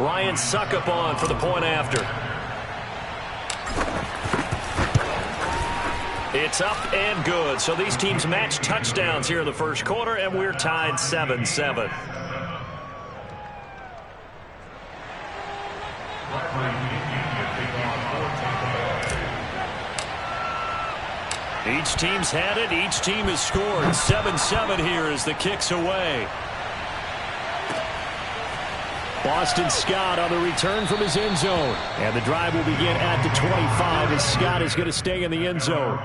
Ryan Suckup on for the point after. It's up and good. So these teams match touchdowns here in the first quarter, and we're tied 7-7. Each team's had it. Each team has scored. 7-7 here as the kick's away. Boston Scott on the return from his end zone. And the drive will begin at the 25 as Scott is going to stay in the end zone.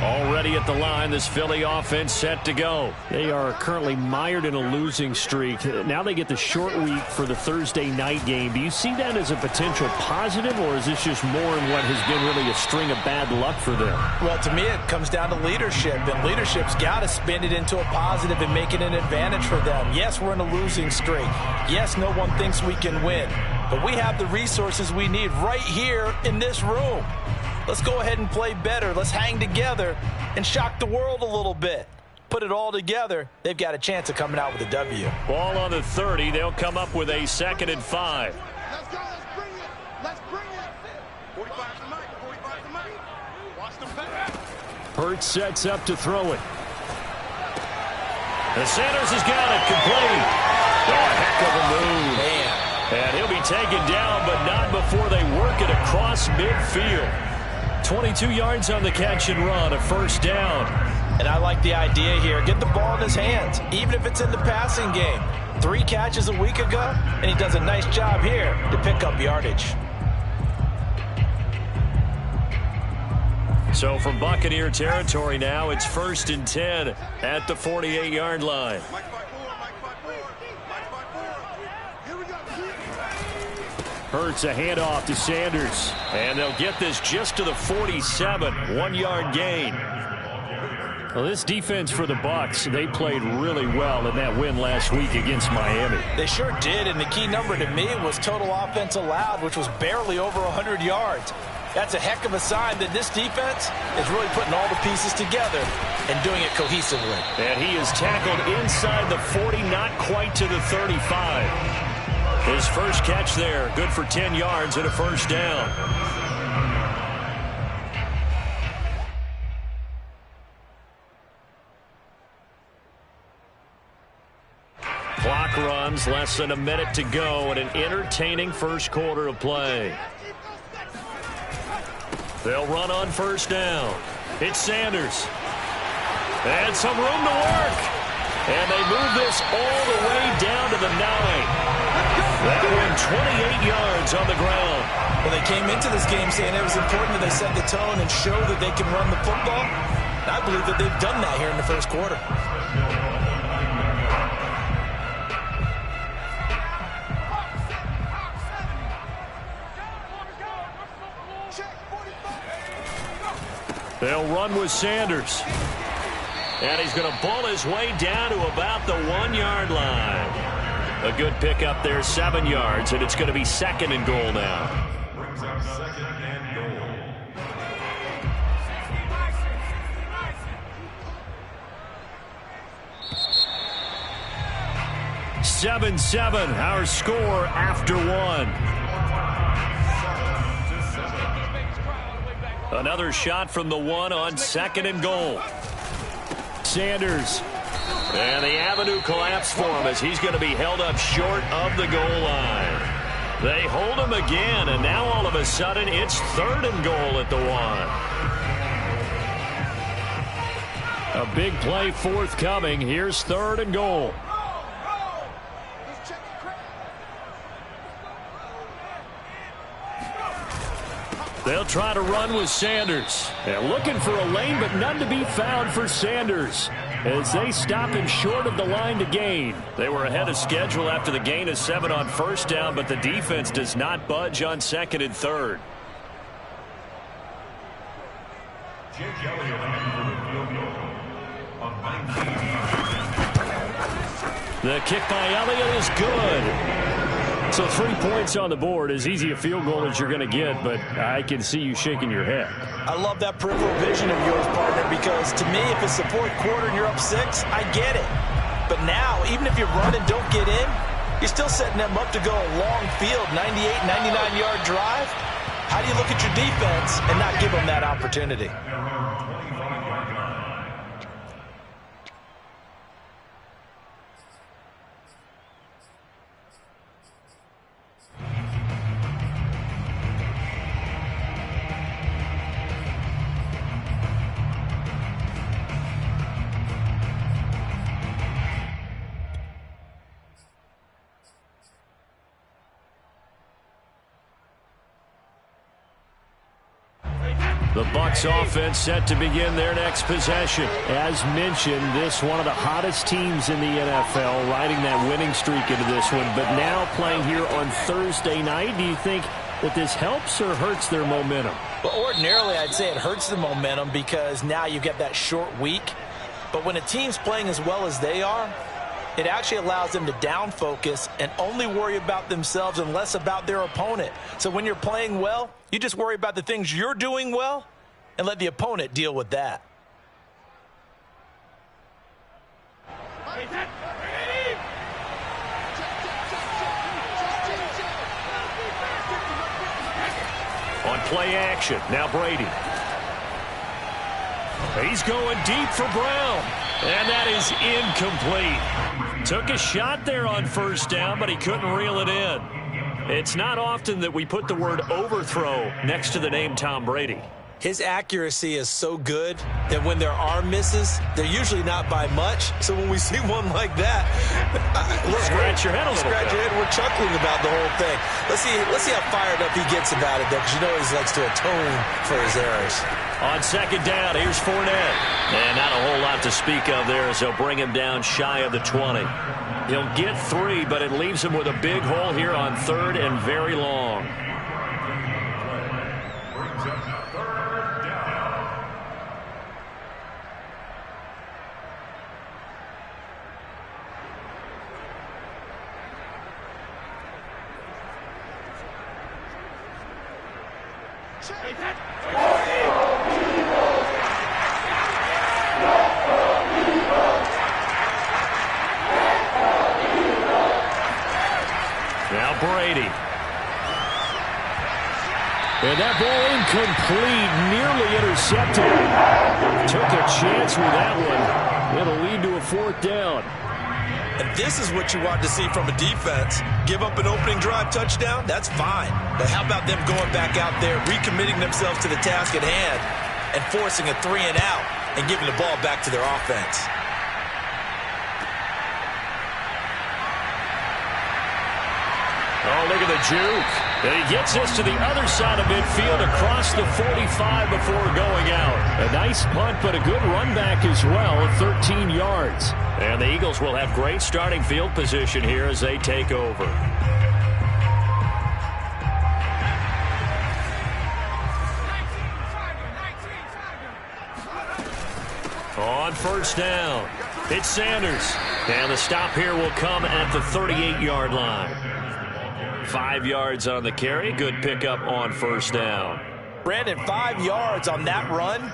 Already at the line, this Philly offense set to go. They are currently mired in a losing streak. Now they get the short week for the Thursday night game. Do you see that as a potential positive, or is this just more in what has been really a string of bad luck for them? Well, to me, it comes down to leadership, and leadership's got to spin it into a positive and make it an advantage for them. Yes, we're in a losing streak. Yes, no one thinks we can win, but we have the resources we need right here in this room. Let's go ahead and play better. Let's hang together and shock the world a little bit. Put it all together. They've got a chance of coming out with a W. Ball on the 30. They'll come up with a 2nd and 5. Let's go. Let's bring it. Let's bring it. 45 to Mike. 45 to Mike. Watch them pass. Hurts sets up to throw it. And Sanders has got it complete. Oh, a heck of a move. Man. And he'll be taken down, but not before they work it across midfield. 22 yards on the catch and run, a 1st down. And I like the idea here. Get the ball in his hands, even if it's in the passing game. 3 catches a week ago, and he does a nice job here to pick up yardage. So from Buccaneer territory now, it's 1st and 10 at the 48-yard line. Hurts a handoff to Sanders. And they'll get this just to the 47. 1-yard gain. Well, this defense for the Bucs, they played really well in that win last week against Miami. They sure did, and the key number to me was total offense allowed, which was barely over 100 yards. That's a heck of a sign that this defense is really putting all the pieces together and doing it cohesively. And he is tackled inside the 40, not quite to the 35. His first catch there, good for 10 yards and a 1st down. Clock runs, less than a minute to go, and an entertaining first quarter of play. They'll run on 1st down. It's Sanders. And some room to work. And they move this all the way down to the 9. That went 28 yards on the ground. Well, they came into this game saying it was important that they set the tone and show that they can run the football. And I believe that they've done that here in the first quarter. They'll run with Sanders. And he's going to ball his way down to about the 1-yard line. A good pickup there, 7 yards, and it's going to be 2nd and goal now. 7-7, our score after 1. Another shot from the 1 on 2nd and goal. Sanders. And the avenue collapsed for him as he's going to be held up short of the goal line. They hold him again, and now all of a sudden it's 3rd and goal at the 1. A big play forthcoming. Here's 3rd and goal. They'll try to run with Sanders. And looking for a lane, but none to be found for Sanders as they stop him short of the line to gain. They were ahead of schedule after the gain of 7 on 1st down, but the defense does not budge on 2nd and 3rd. The kick by Elliott is good. So 3 points on the board, as easy a field goal as you're going to get, but I can see you shaking your head. I love that peripheral vision of yours, partner, because to me, if it's the fourth quarter and you're up 6, I get it. But now, even if you run and don't get in, you're still setting them up to go a long field, 98, 99-yard drive. How do you look at your defense and not give them that opportunity? The Bucs offense set to begin their next possession. As mentioned, this one of the hottest teams in the NFL, riding that winning streak into this one. But now playing here on Thursday night, do you think that this helps or hurts their momentum? Well, ordinarily, I'd say it hurts the momentum because now you get that short week. But when a team's playing as well as they are, it actually allows them to down focus and only worry about themselves and less about their opponent. So when you're playing well, you just worry about the things you're doing well and let the opponent deal with that. On play action, now Brady. He's going deep for Brown. And that is incomplete. Took a shot there on first down, but he couldn't reel it in. It's not often that we put the word overthrow next to the name Tom Brady. His accuracy is so good that when there are misses, they're usually not by much. So when we see one like that, scratch your head a little bit. We're chuckling about the whole thing. Let's see how fired up he gets about it, though, because you know he likes to atone for his errors. On second down, here's Fournette. And not a whole lot to speak of there as they'll bring him down shy of the 20. He'll get 3, but it leaves him with a big hole here on third and very long. Now Brady. And that ball incomplete, nearly intercepted. Took a chance with that one. It'll lead to a 4th down. And this is what you want to see from a defense. Give up an opening drive touchdown, that's fine. But how about them going back out there, recommitting themselves to the task at hand, and forcing a 3 and out and giving the ball back to their offense? Oh, look at the juke. And he gets this to the other side of midfield across the 45 before going out. A nice punt, but a good run back as well at 13 yards. And the Eagles will have great starting field position here as they take over. On first down, it's Sanders. And the stop here will come at the 38-yard line. 5 yards on the carry. Good pickup on first down. Brandon, 5 yards on that run.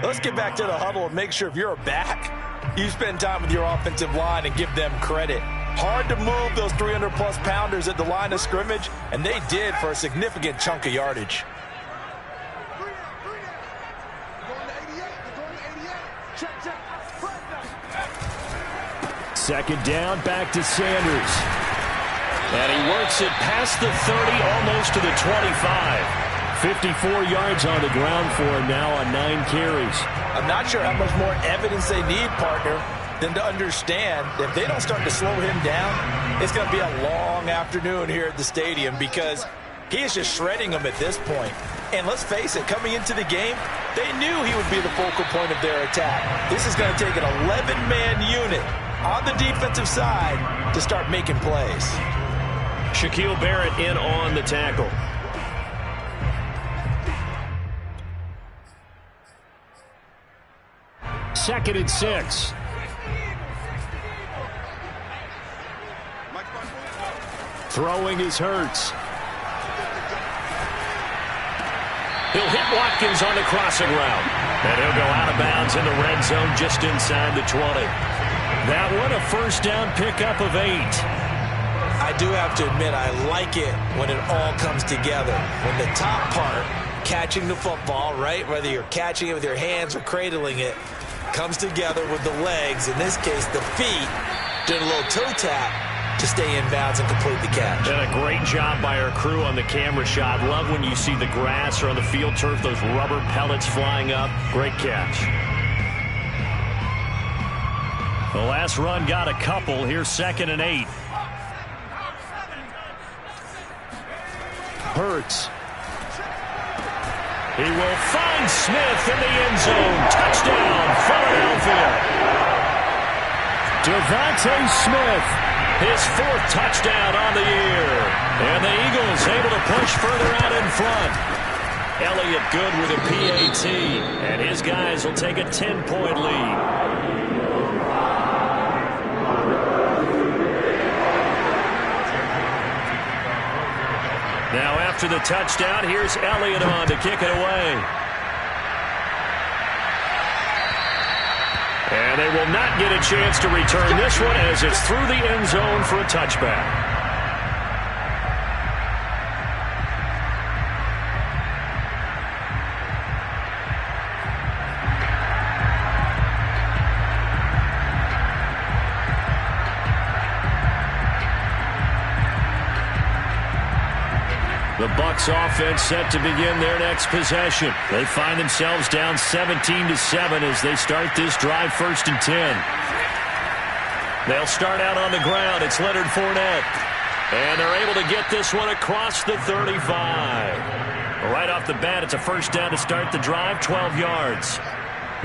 Let's get back to the huddle and make sure if you're a back, you spend time with your offensive line and give them credit. Hard to move those 300-plus pounders at the line of scrimmage, and they did for a significant chunk of yardage. Second down, back to Sanders. And he works it past the 30, almost to the 25. 54 yards on the ground for him now on 9 carries. I'm not sure how much more evidence they need, partner, than to understand that if they don't start to slow him down, it's going to be a long afternoon here at the stadium because he is just shredding them at this point. And let's face it, coming into the game, they knew he would be the focal point of their attack. This is going to take an 11-man unit on the defensive side to start making plays. Shaquille Barrett in on the tackle. Second and 6. Throwing is Hurts. He'll hit Watkins on the crossing route. And he'll go out of bounds in the red zone just inside the 20. That one a first down pickup of 8. I do have to admit I like it when it all comes together. When the top part, catching the football, right, whether you're catching it with your hands or cradling it, comes together with the legs, in this case the feet, did a little toe tap to stay in bounds and complete the catch. And a great job by our crew on the camera shot. Love when you see the grass or on the field turf, those rubber pellets flying up. Great catch. The last run got a couple. Here's 2nd and 8. Hurts. He will find Smith in the end zone. Touchdown, Philadelphia. Devontae Smith, his 4th touchdown on the year. And the Eagles able to push further out in front. Elliott good with a PAT. And his guys will take a 10-point lead. Now after the touchdown, here's Elliott on to kick it away. And they will not get a chance to return this one as it's through the end zone for a touchback. The Bucs offense set to begin their next possession. They find themselves down 17-7 as they start this drive, 1st and 10. They'll start out on the ground. It's Leonard Fournette. And they're able to get this one across the 35. Right off the bat, it's a first down to start the drive, 12 yards.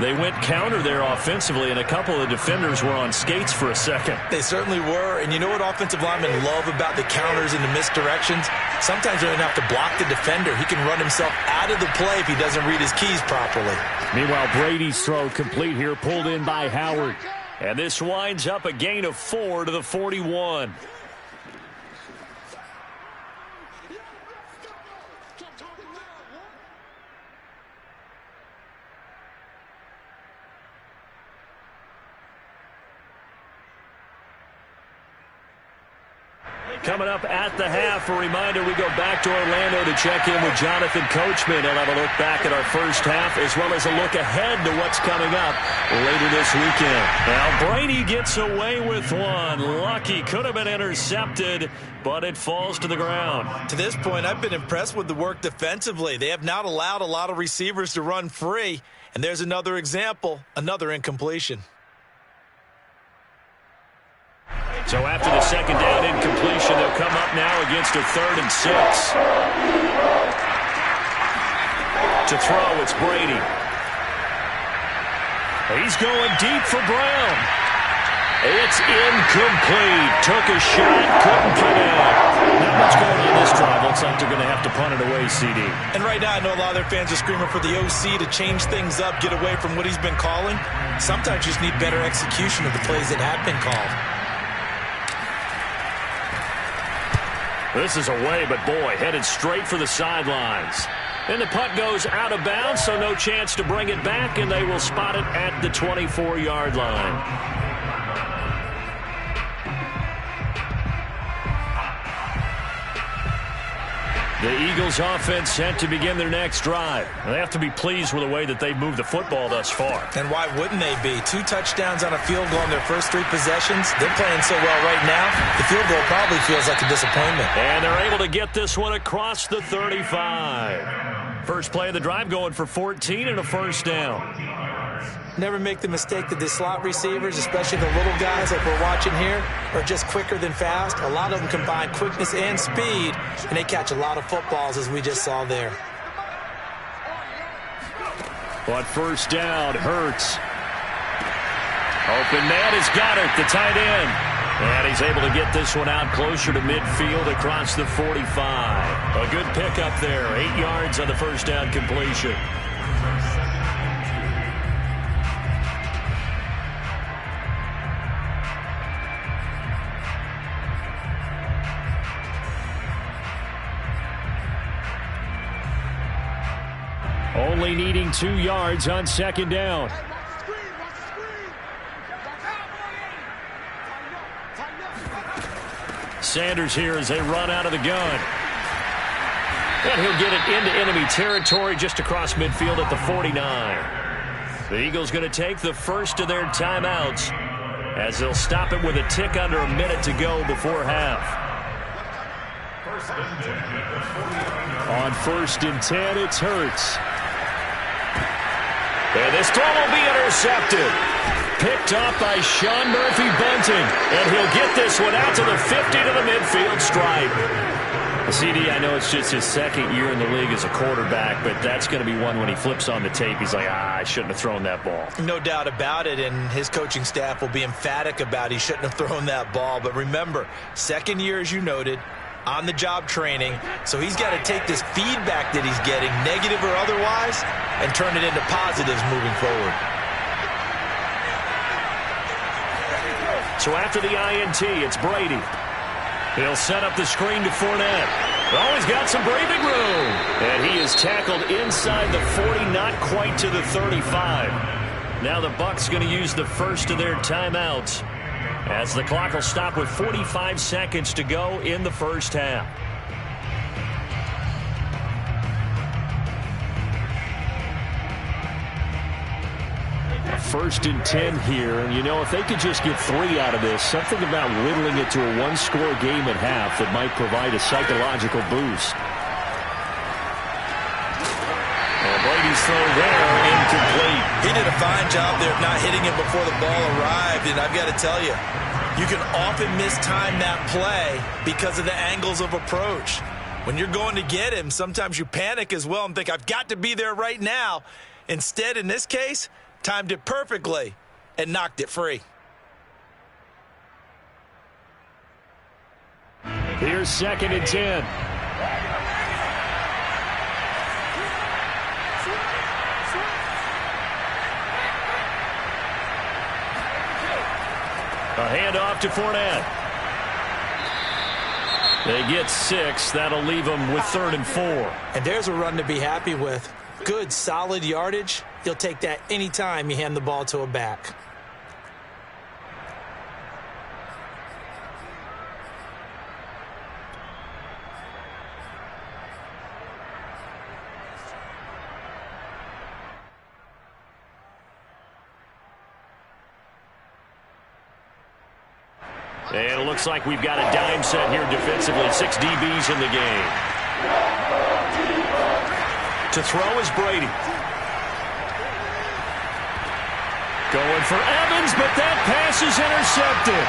They went counter there offensively, and a couple of defenders were on skates for a second. They certainly were, and you know what offensive linemen love about the counters and the misdirections? Sometimes they don't have to block the defender. He can run himself out of the play if he doesn't read his keys properly. Meanwhile, Brady's throw complete here, pulled in by Howard. And this winds up a gain of 4 to the 41. Coming up at the half, a reminder, we go back to Orlando to check in with Jonathan Coachman. He'll have a look back at our first half as well as a look ahead to what's coming up later this weekend. Now Brady gets away with one. Lucky, could have been intercepted, but it falls to the ground. To this point, I've been impressed with the work defensively. They have not allowed a lot of receivers to run free. And there's another example, another incompletion. So after the second down incompletion, they'll come up now against a 3rd and 6. To throw, it's Brady. He's going deep for Brown. It's incomplete. Took a shot, couldn't connect. Not much going on this drive. Looks like they're going to have to punt it away, CD. And right now, I know a lot of their fans are screaming for the OC to change things up, get away from what he's been calling. Sometimes you just need better execution of the plays that have been called. This is away, but boy, headed straight for the sidelines. And the punt goes out of bounds, so no chance to bring it back, and they will spot it at the 24-yard line. The Eagles offense set to begin their next drive. They have to be pleased with the way that they've moved the football thus far. And why wouldn't they be? 2 touchdowns on a field goal in their first 3 possessions. They're playing so well right now, the field goal probably feels like a disappointment. And they're able to get this one across the 35. First play of the drive going for 14 and a first down. Never make the mistake that the slot receivers, especially the little guys like we're watching here, are just quicker than fast. A lot of them combine quickness and speed, and they catch a lot of footballs, as we just saw there. On first down, Hurts. Open man has got it, the tight end. And he's able to get this one out closer to midfield across the 45. A good pickup there, 8 yards on the first down completion. Only needing 2 yards on second down. Hey, watch the screen, watch the screen. Tighten up. Sanders here as they run out of the gun. And he'll get it into enemy territory just across midfield at the 49. The Eagles going to take the first of their timeouts as they'll stop it with a tick under a minute to go before half. On 1st and 10, it's Hurts. And this throw will be intercepted. Picked off by Sean Murphy-Bunting. And he'll get this one out to the 50 to the midfield stripe. CD, I know it's just his second year in the league as a quarterback, but that's going to be one when he flips on the tape. He's like, I shouldn't have thrown that ball. No doubt about it, and his coaching staff will be emphatic about he shouldn't have thrown that ball. But remember, second year, as you noted, on-the-job training, so he's got to take this feedback that he's getting, negative or otherwise, and turn it into positives moving forward. So after the INT, it's Brady. He'll set up the screen to Fournette. Oh, he's got some breathing room. And he is tackled inside the 40, not quite to the 35. Now the Bucs going to use the first of their timeouts as the clock will stop with 45 seconds to go in the first half. 1st and 10 here, and you know, if they could just get 3 out of this, something about whittling it to a 1-score game at half that might provide a psychological boost. And Brady's throw there, incomplete. He did a fine job there of not hitting it before the ball arrived, and I've got to tell you, you can often mistime that play because of the angles of approach. When you're going to get him, sometimes you panic as well and think, I've got to be there right now. Instead, in this case, timed it perfectly and knocked it free. Here's 2nd and 10. A handoff to Fournette. They get 6. That'll leave them with 3rd and 4. And there's a run to be happy with. Good, solid yardage. You'll take that anytime you hand the ball to a back. And it looks like we've got a dime set here defensively. 6 DBs in the game. To throw is Brady. Going for Evans, but that pass is intercepted.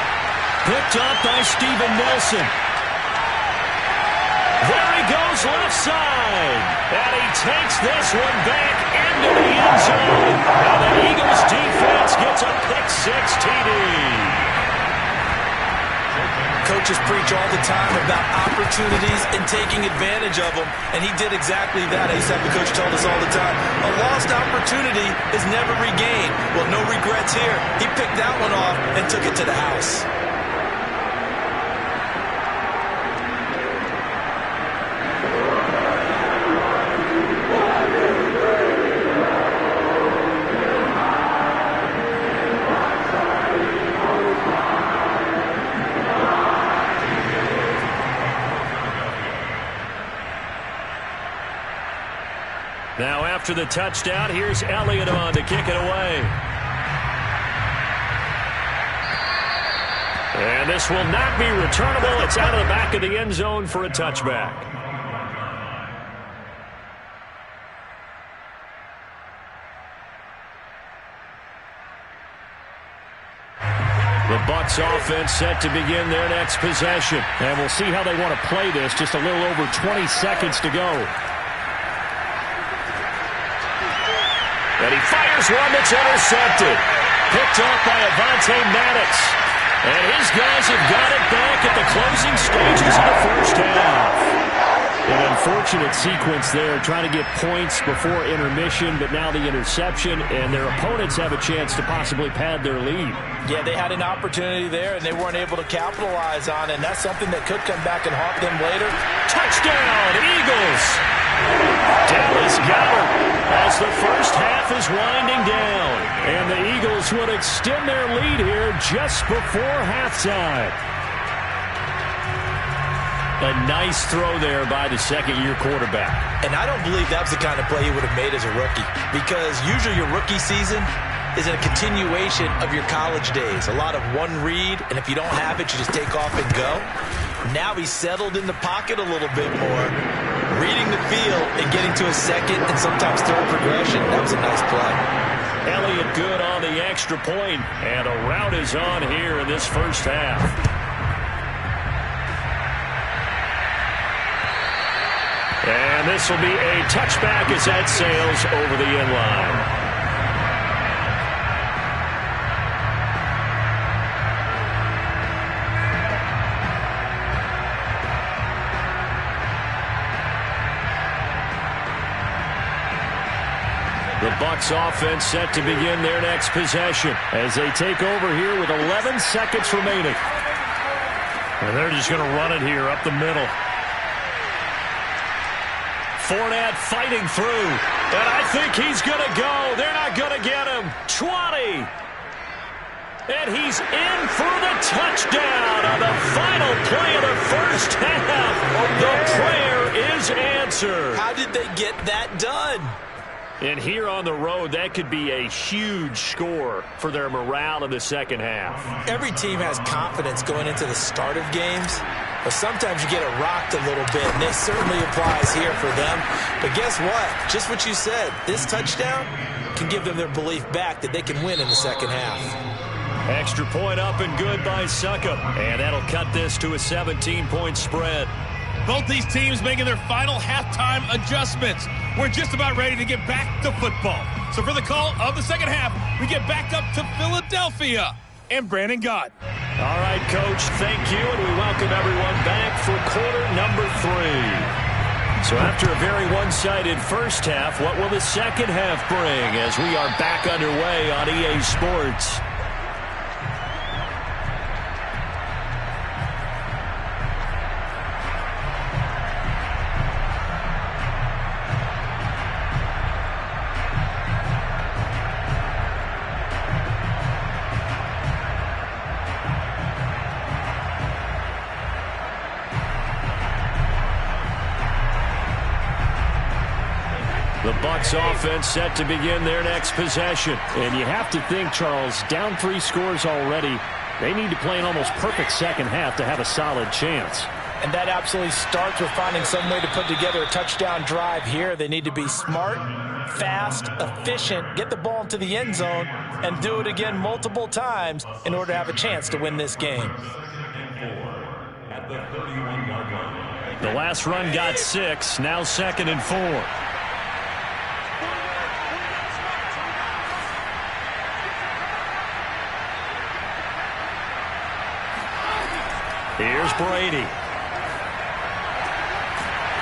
Picked up by Steven Nelson. There he goes left side. And he takes this one back into the end zone. And the Eagles defense gets a pick-6 TD. Coaches preach all the time about opportunities and taking advantage of them, and he did exactly that. ASAP, the coach told us all the time, a lost opportunity is never regained. Well, no regrets here. He picked that one off and took it to the house. Now after the touchdown, here's Elliott on to kick it away. And this will not be returnable. It's out of the back of the end zone for a touchback. The Bucs offense set to begin their next possession. And we'll see how they want to play this. Just a little over 20 seconds to go. And he fires one that's intercepted. Picked off by Avonte Maddox. And his guys have got it back at the closing stages of the first half. An unfortunate sequence there, trying to get points before intermission, but now the interception, and their opponents have a chance to possibly pad their lead. Yeah, they had an opportunity there, and they weren't able to capitalize on it, and that's something that could come back and haunt them later. Touchdown, Eagles! Dallas Goedert the first half is winding down. And the Eagles would extend their lead here just before halftime. A nice throw there by the second-year quarterback. And I don't believe that was the kind of play he would have made as a rookie, because usually your rookie season is a continuation of your college days. A lot of one read, and if you don't have it, you just take off and go. Now he's settled in the pocket a little bit more, reading the field and getting to a second and sometimes third progression. That was a nice play. Elliott good on the extra point, and a rout is on here in this first half. And this will be a touchback as that sails over the end line. The Bucs offense set to begin their next possession as they take over here with 11 seconds remaining. And they're just going to run it here up the middle. Fournette fighting through, and I think he's going to go. They're not going to get him. 20. And he's in for the touchdown on the final play of the first half. The prayer is answered. How did they get that done? And here on the road, that could be a huge score for their morale in the second half. Every team has confidence going into the start of games, but sometimes you get it rocked a little bit, and this certainly applies here for them. But guess what? Just what you said, this touchdown can give them their belief back that they can win in the second half. Extra point up and good by Succop, and that'll cut this to a 17-point spread. Both these teams making their final halftime adjustments. We're just about ready to get back to football. So for the call of the second half, we get back up to Philadelphia and Brandon Gott. All right, Coach, thank you, and we welcome everyone back for quarter number 3. So after a very one-sided first half, what will the second half bring as we are back underway on EA Sports? The Bucs offense set to begin their next possession. And you have to think, Charles, down 3 scores already. They need to play an almost perfect second half to have a solid chance. And that absolutely starts with finding some way to put together a touchdown drive here. They need to be smart, fast, efficient, get the ball into the end zone, and do it again multiple times in order to have a chance to win this game. The last run got 6, now 2nd and 4. Here's Brady.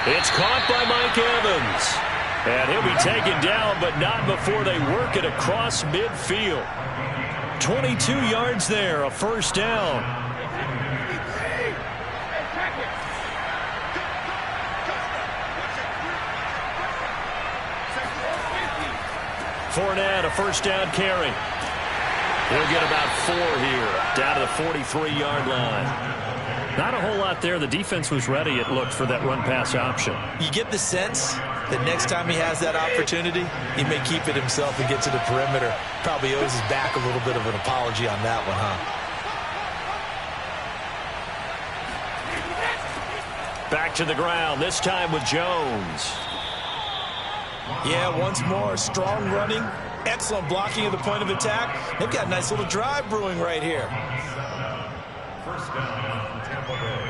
It's caught by Mike Evans. And he'll be taken down, but not before they work it across midfield. 22 yards there, a first down. Fournette, a first down carry. He'll get about 4 here, down to the 43-yard line. Not a whole lot there. The defense was ready, it looked, for that run-pass option. You get the sense that next time he has that opportunity, he may keep it himself and get to the perimeter. Probably owes his back a little bit of an apology on that one, huh? Back to the ground, this time with Jones. Yeah, once more, strong running, excellent blocking at the point of attack. They've got a nice little drive brewing right here. First down, Tampa Bay.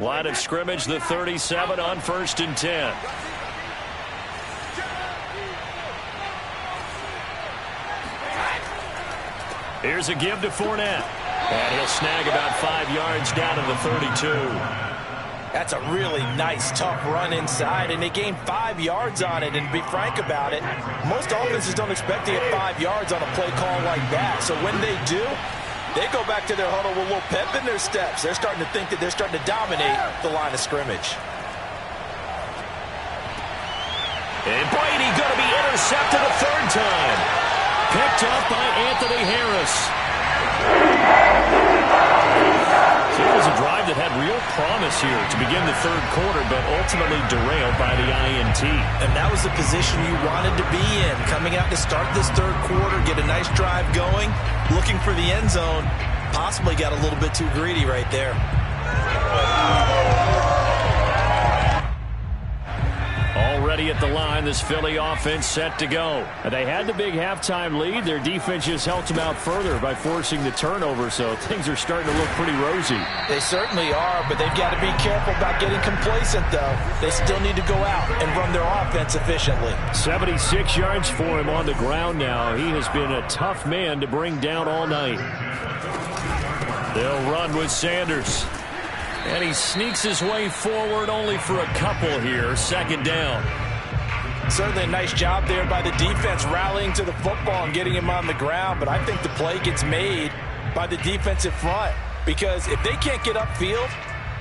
Line of scrimmage, the 37 on 1st and 10. Here's a give to Fournette. And he'll snag about 5 yards down to the 32. That's a really nice, tough run inside, and they gained 5 yards on it. And to be frank about it, most offenses don't expect to get 5 yards on a play call like that. So when they do, they go back to their huddle with a little pep in their steps. They're starting to think that they're starting to dominate the line of scrimmage. And Brady going to be intercepted a third time. Picked up by Anthony Harris. So it was a drive that had real promise here to begin the third quarter, but ultimately derailed by the INT. And that was the position you wanted to be in. Coming out to start this third quarter, get a nice drive going, looking for the end zone. Possibly got a little bit too greedy right there. Already at the line, this Philly offense set to go. They had the big halftime lead. Their defense just helped them out further by forcing the turnover, so things are starting to look pretty rosy. They certainly are, but they've got to be careful about getting complacent, though. They still need to go out and run their offense efficiently. 76 yards for him on the ground now. He has been a tough man to bring down all night. They'll run with Sanders. And he sneaks his way forward only for a couple here. Second down. Certainly a nice job there by the defense rallying to the football and getting him on the ground. But I think the play gets made by the defensive front. Because if they can't get upfield,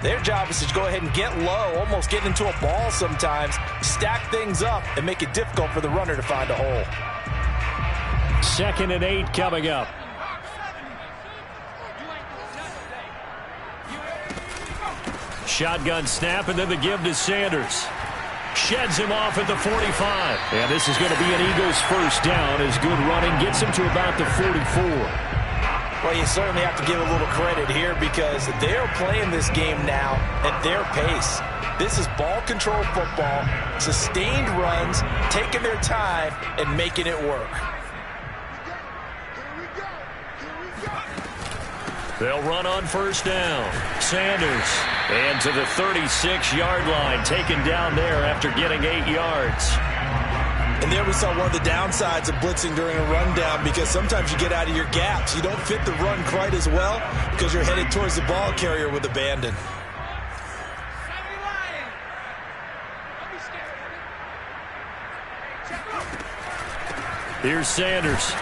their job is to go ahead and get low, almost get into a ball sometimes, stack things up, and make it difficult for the runner to find a hole. 2nd and 8 coming up. Shotgun snap, and then the give to Sanders. Sheds him off at the 45. And this is going to be an Eagles first down as good running gets him to about the 44. Well, you certainly have to give a little credit here because they're playing this game now at their pace. This is ball control football, sustained runs, taking their time, and making it work. They'll run on first down. Sanders. And to the 36-yard line, taken down there after getting 8 yards. And there we saw one of the downsides of blitzing during a rundown because sometimes you get out of your gaps. You don't fit the run quite as well because you're headed towards the ball carrier with abandon. Here's Sanders.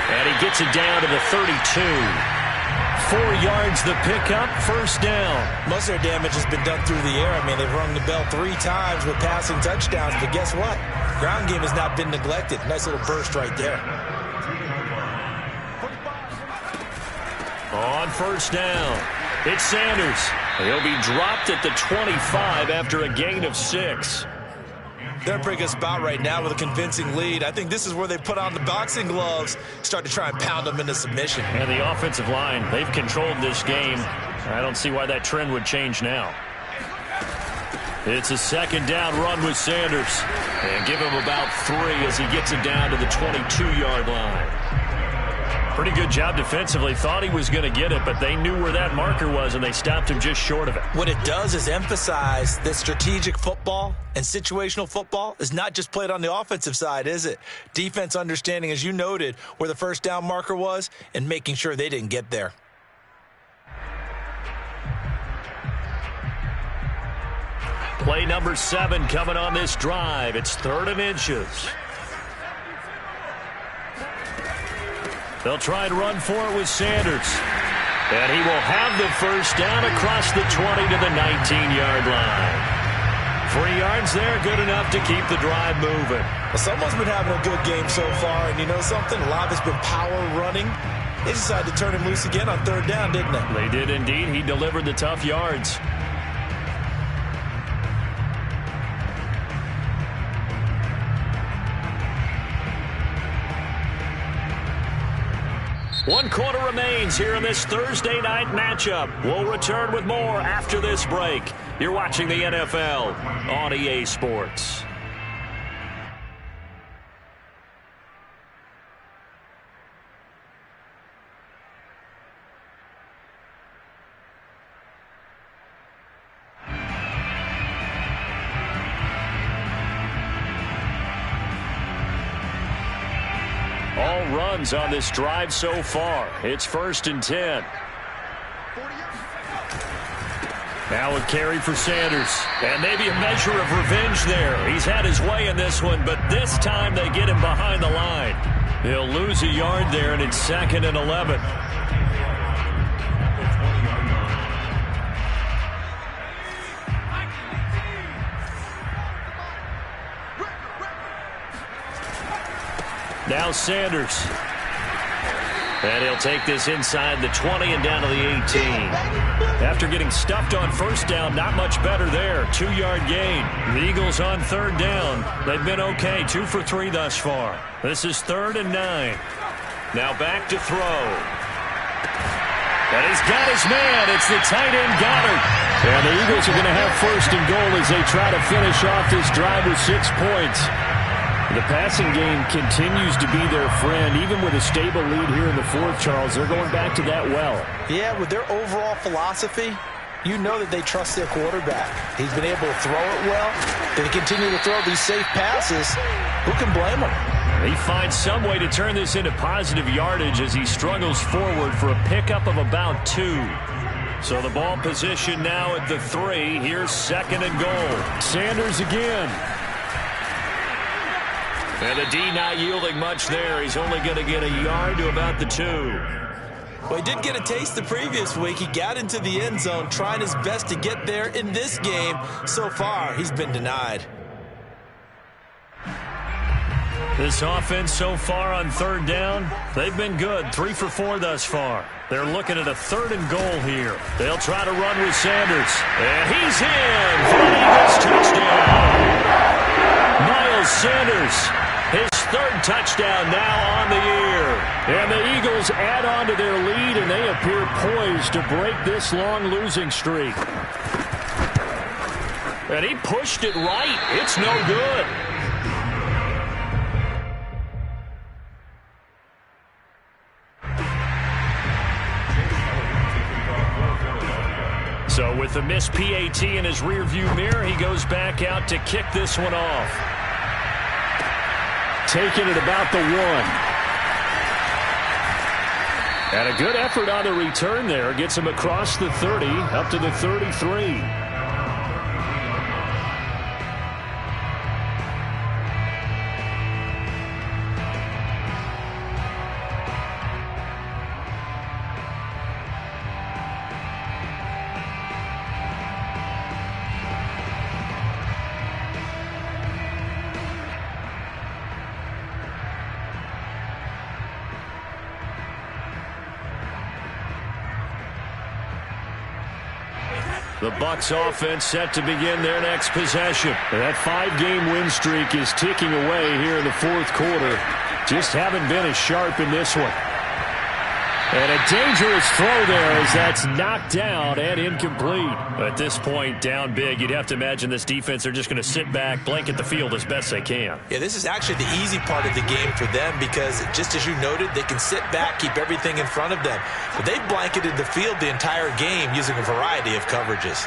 And he gets it down to the 32. 4 yards the pickup, first down. Most of their damage has been done through the air. I mean, they've rung the bell 3 times with passing touchdowns, but guess what? Ground game has not been neglected. Nice little burst right there. On first down, it's Sanders. He'll be dropped at the 25 after a gain of 6. They're in a pretty good spot right now with a convincing lead. I think this is where they put on the boxing gloves, start to try and pound them into submission. And the offensive line, they've controlled this game. I don't see why that trend would change now. It's a second down run with Sanders. And give him about 3 as he gets it down to the 22-yard line. Pretty good job defensively. Thought he was going to get it, but they knew where that marker was, and they stopped him just short of it. What it does is emphasize that strategic football and situational football is not just played on the offensive side, is it? Defense understanding, as you noted, where the first down marker was and making sure they didn't get there. Play number 7 coming on this drive. It's 3rd and inches. They'll try and run for it with Sanders. And he will have the first down across the 20 to the 19-yard line. 3 yards there, good enough to keep the drive moving. Well, someone's been having a good game so far, and you know something? A lot has been power running. They decided to turn him loose again on 3rd down, didn't they? They did indeed. He delivered the tough yards. One quarter remains here in this Thursday night matchup. We'll return with more after this break. You're watching the NFL on EA Sports. All runs on this drive so far. It's 1st and 10. Now a carry for Sanders. And maybe a measure of revenge there. He's had his way in this one, but this time they get him behind the line. He'll lose a yard there, and it's 2nd and 11. Now Sanders. And he'll take this inside the 20 and down to the 18. After getting stuffed on first down, not much better there. 2-yard gain. The Eagles on 3rd down. They've been okay. 2 for 3 thus far. This is 3rd and 9. Now back to throw. And he's got his man. It's the tight end Goddard. And the Eagles are going to have 1st and goal as they try to finish off this drive with 6 points. The passing game continues to be their friend. Even with a stable lead here in the 4th, Charles, they're going back to that well. Yeah, with their overall philosophy, you know that they trust their quarterback. He's been able to throw it well. They continue to throw these safe passes. Who can blame him? He finds some way to turn this into positive yardage as he struggles forward for a pickup of about 2. So the ball position now at the 3. Here's 2nd and goal. Sanders again. And the D not yielding much there. He's only going to get a yard to about the 2. Well, he did get a taste the previous week. He got into the end zone, trying his best to get there in this game. So far, he's been denied. This offense so far on 3rd down, they've been good. 3 for 4 thus far. They're looking at a 3rd and goal here. They'll try to run with Sanders. And he's in for an Eagles touchdown. Miles Sanders, his 3rd touchdown now on the year. And the Eagles add on to their lead, and they appear poised to break this long losing streak. And he pushed it right. It's no good. So with the missed PAT in his rearview mirror, he goes back out to kick this one off. Taking it about the 1. And a good effort on the return there. Gets him across the 30, up to the 33. The Bucs offense set to begin their next possession. That 5-game win streak is ticking away here in the 4th quarter. Just haven't been as sharp in this one. And a dangerous throw there as that's knocked down and incomplete. At this point, down big, you'd have to imagine this defense are just going to sit back, blanket the field as best they can. Yeah, this is actually the easy part of the game for them because, just as you noted, they can sit back, keep everything in front of them. But they blanketed the field the entire game using a variety of coverages.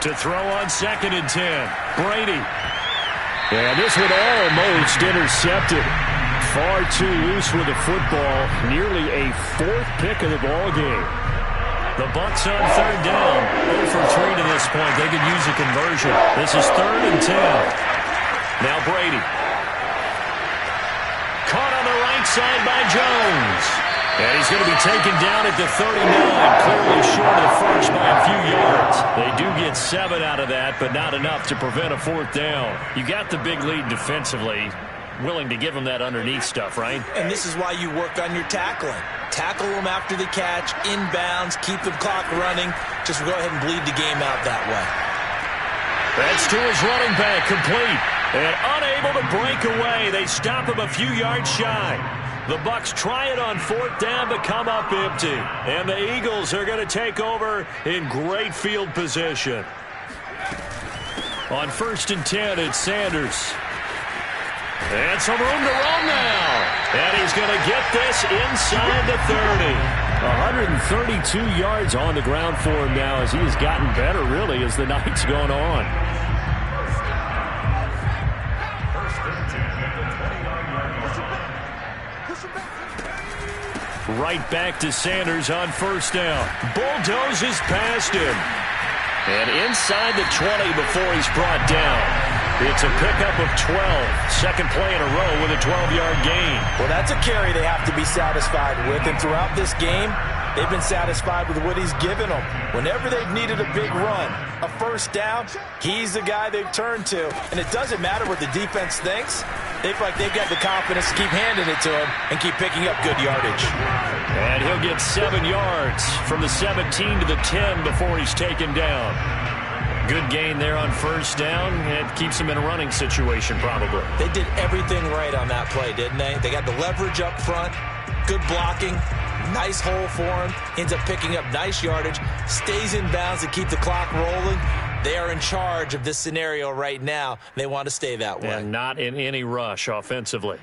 To throw on 2nd and 10, Brady. And this one almost intercepted. Far too loose with the football. Nearly a 4th pick of the ball game. The Bucs on 3rd down. 0 for 3 to this point. They could use a conversion. This is 3rd and 10. Now Brady. Caught on the right side by Jones. And he's going to be taken down at the 39. Clearly short of the first by a few yards. They do get 7 out of that, but not enough to prevent a 4th down. You got the big lead defensively. Willing to give them that underneath stuff, right? And this is why you work on your tackling. Tackle them after the catch, inbounds, keep the clock running. Just go ahead and bleed the game out that way. That's to his running back, complete. And unable to break away. They stop him a few yards shy. The Bucs try it on 4th down, but come up empty. And the Eagles are going to take over in great field position. On 1st and 10, it's Sanders. And some room to run now. And he's going to get this inside the 30. 132 yards on the ground for him now as he has gotten better, really, as the night's gone on. right back to Sanders on first down. Bulldozes past him. And inside the 20 before he's brought down. It's a pickup of 12. Second play in a row with a 12-yard gain. Well, that's a carry they have to be satisfied with. And throughout this game, they've been satisfied with what he's given them. Whenever they've needed a big run, a first down, he's the guy they've turned to. And it doesn't matter what the defense thinks. They feel like they've got the confidence to keep handing it to him and keep picking up good yardage. And he'll get 7 yards from the 17 to the 10 before he's taken down. Good gain there on first down. It keeps him in a running situation probably. They did everything right on that play, didn't they? They got the leverage up front, good blocking, nice hole for him, ends up picking up nice yardage, stays in bounds to keep the clock rolling. They are in charge of this scenario right now. They want to stay that way. And not in any rush offensively.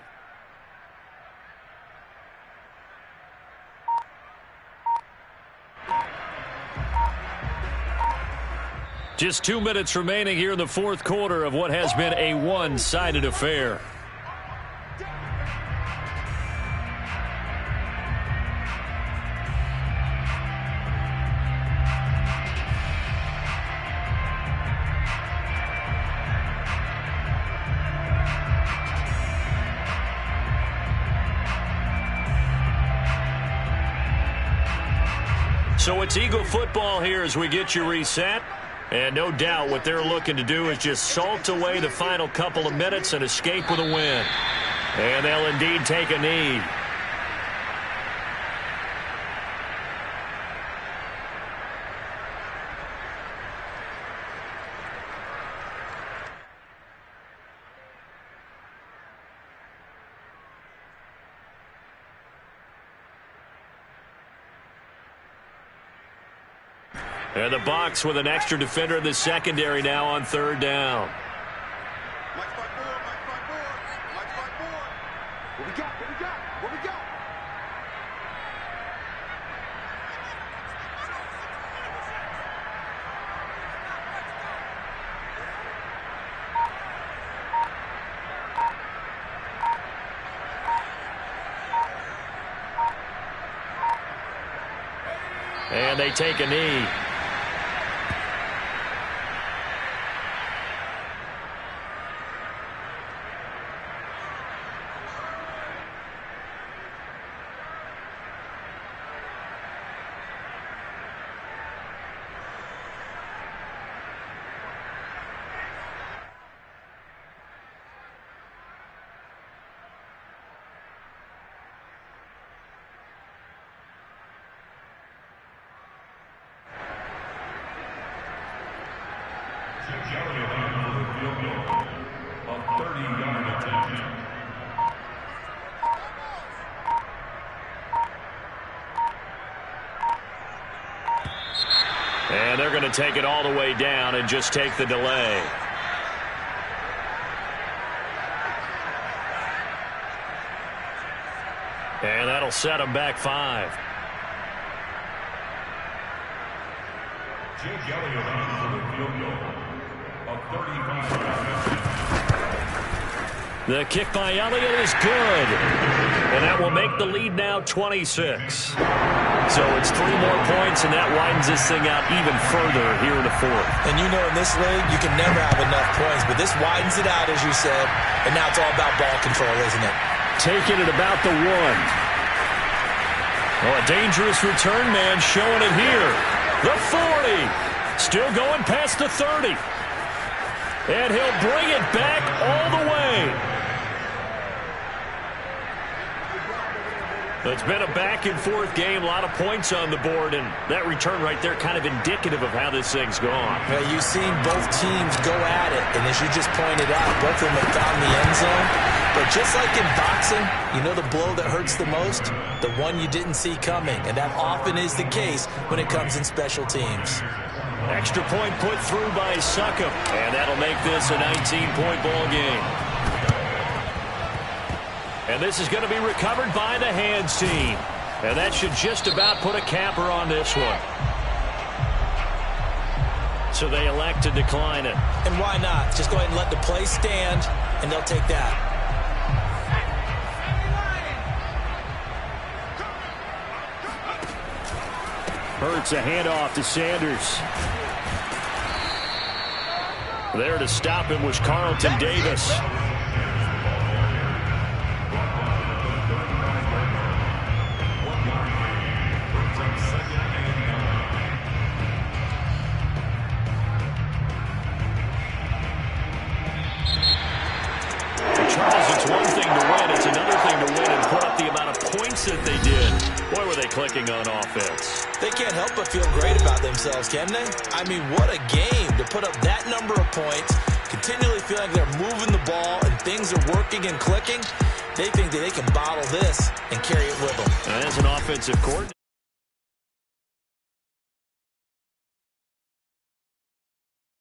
Just 2 minutes remaining here in the fourth quarter of what has been a one-sided affair. So it's Eagle football here as we get you reset. And no doubt what they're looking to do is just salt away the final couple of minutes and escape with a win. And they'll indeed take a knee. And the Bucs with an extra defender in the secondary now on third down. What we got? What we got? And they take a knee. And they're going to take it all the way down and just take the delay. And that'll set them back 5. The kick by Elliott is good. And that will make the lead now 26. So it's 3 more points, and that widens this thing out even further here in the fourth. And you know in this league, you can never have enough points, but this widens it out, as you said, and now it's all about ball control, isn't it? Taking it about the 1. Oh, a dangerous return man showing it here. The 40. Still going past the 30. And he'll bring it back all the way. It's been a back-and-forth game, a lot of points on the board, and that return right there kind of indicative of how this thing's gone. Well, you've seen both teams go at it, and as you just pointed out, both of them have found the end zone. But just like in boxing, you know the blow that hurts the most? The one you didn't see coming, and that often is the case when it comes in special teams. Extra point put through by Succop, and that'll make this a 19-point ball game. And this is going to be recovered by the hands team. And that should just about put a capper on this one. So they elect to decline it. And why not? Just go ahead and let the play stand, and they'll take that. Hurts a handoff to Sanders. There to stop him was Carlton Davis. Charles, it's one thing to win. It's another thing to win and put up the amount of points that they did. Boy, were they clicking on offense. They can't help but feel great about themselves, can they? I mean, what a game to put up that number of points, continually feeling they're moving the ball and things are working and clicking. They think that they can bottle this and carry it with them. As an offensive coordinator.